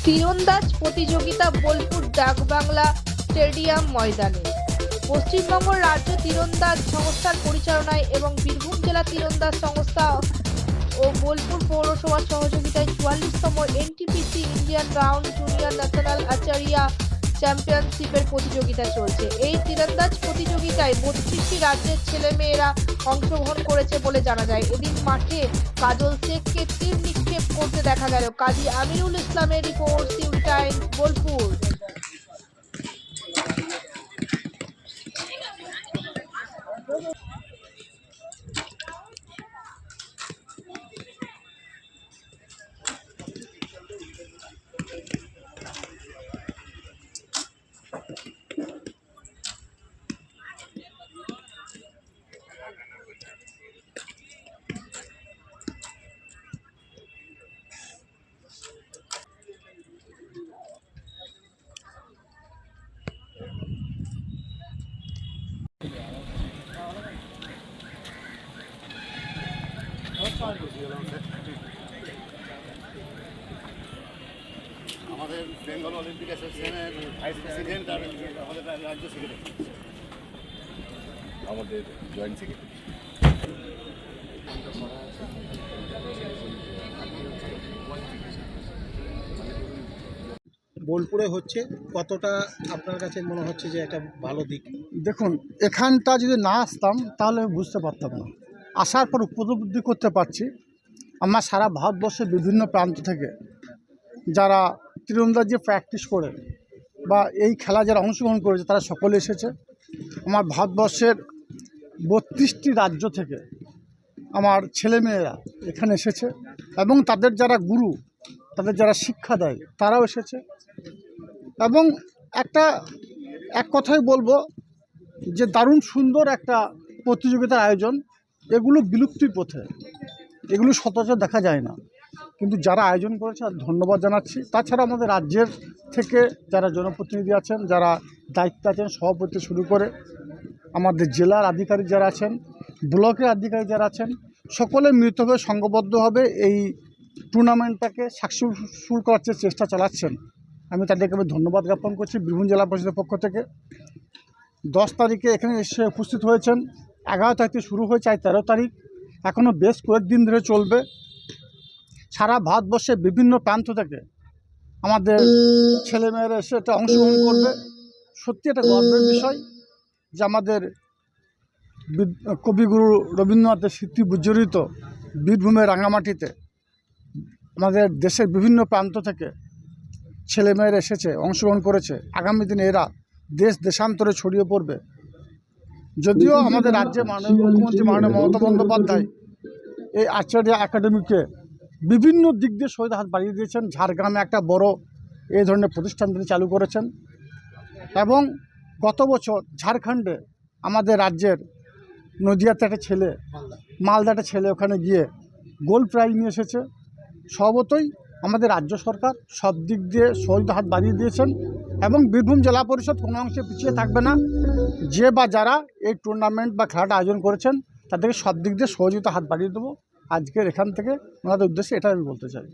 তীরন্দাজ প্রতিযোগিতা বোলপুর ডাকবাংলা স্টেডিয়াম ময়দানে। পশ্চিমবঙ্গ রাজ্য তীরন্দাজ সংস্থার পরিচালনায় এবং বীরভূম জেলা তীরন্দাজ সংস্থা ও বোলপুর পৌরসভার সহযোগিতায় ৪৪তম NTPC Indian round junior national archery চ্যাম্পিয়নশিপের প্রতিযোগিতা চলছে। এই তীরন্দাজ প্রতিযোগিতায় ৩২টি রাজ্যের ছেলেমেয়েরা অংশগ্রহণ করেছে বলে জানা যায়। এদিন মাঠে কাজল শেখকে তীর নিক্ষেপ করতে দেখা গেল। কাজী আমিরুল ইসলামের রিপোর্ট, সিউড়ি টাইমস, বোলপুর। আমাদের বেঙ্গল অলিম্পিক অ্যাসোসিয়েশনের ভাইস প্রেসিডেন্ট আর আমাদের রাজ্য সেক্রেটারি, আমাদের জয়েন্ট সেক্রেটারি। বোলপুরে হচ্ছে, কতটা আপনার কাছে মনে হচ্ছে যে একটা ভালো দিক? দেখুন, এখানটা যদি না আসতাম তাহলে আমি বুঝতে পারতাম না। আসার পর উপলব্ধি করতে পারছি আমার সারা ভারতবর্ষের বিভিন্ন প্রান্ত থেকে যারা তীরন্দাজি প্র্যাকটিস করে বা এই খেলা যারা অংশগ্রহণ করেছে তারা সকলে এসেছে। আমার ভারতবর্ষের ৩২টি রাজ্য থেকে আমার ছেলেমেয়েরা এখানে এসেছে এবং তাদের যারা গুরু, তাদের যারা শিক্ষা দেয় তারাও এসেছে। এবং এক কথাই বলবো যে দারুণ সুন্দর একটা প্রতিযোগিতার আয়োজন। এগুলো বিলুপ্তির পথে, এগুলো সচরাচর দেখা যায় না, কিন্তু যারা আয়োজন করেছে ধন্যবাদ জানাচ্ছি। তাছাড়া আমাদের রাজ্যের থেকে যারা জনপ্রতিনিধি আছেন, যারা দায়িত্বে আছেন, সভাপতি শুরু করে আমাদের জেলার আধিকারিক যারা আছেন, ব্লকের আধিকারিক যারা আছেন, সকলে মিলিতভাবে সংঘবদ্ধভাবে এই টুর্নামেন্টটাকে সাকসেসফুল করার চেষ্টা চালাচ্ছেন। আমি তাদেরকে ধন্যবাদ জ্ঞাপন করছি। বীরভূম জেলা পরিষদের পক্ষ থেকে 10 তারিখে এখানে এসে উপস্থিত হয়েছেন। 11 তারিখ থেকে শুরু হয়েছে, আজ 13 তারিখ, এখনও বেশ কয়েকদিন ধরে চলবে। সারা ভারতবর্ষের বিভিন্ন প্রান্ত থেকে আমাদের ছেলেমেয়েরা এসে এটা অংশগ্রহণ করবে। সত্যি একটা গর্বের বিষয় যে আমাদের কবিগুরু রবীন্দ্রনাথের স্মৃতি বিজড়িত বীরভূমের রাঙামাটিতে আমাদের দেশের বিভিন্ন প্রান্ত থেকে ছেলেমেয়েরা এসেছে, অংশগ্রহণ করেছে। আগামী দিনে এরা দেশান্তরে ছড়িয়ে পড়বে। যদিও আমাদের রাজ্যে মাননীয় মুখ্যমন্ত্রী মাননীয় মমতা বন্দ্যোপাধ্যায় এই আচার্য একাডেমিকে বিভিন্ন দিক দিয়ে সহায়তা হাত বাড়িয়ে দিয়েছেন। ঝাড়গ্রামে একটা বড় এই ধরনের প্রতিষ্ঠান তিনি চালু করেছেন। এবং গত বছর ঝাড়খণ্ডে আমাদের রাজ্যের নদিয়াতে একটা ছেলে, মালদা একটা ছেলে ওখানে গিয়ে গোল্ড প্রাইজ নিয়ে এসেছে। স্বভাবতই আমাদের রাজ্য সরকার সব দিক দিয়ে সহায়তা হাত বাড়িয়ে দিয়েছেন এবং বীরভূম জেলা পরিষদ কোনো অংশে পিছিয়ে থাকবে না। যে বা যারা এই টুর্নামেন্ট বা খেলাটা আয়োজন করেছেন তাদেরকে সব দিক দিয়ে সহযোগিতা হাত বাড়িয়ে দেবো। আজকের এখান থেকে ওনাদের উদ্দেশ্যে এটা আমি বলতে চাই।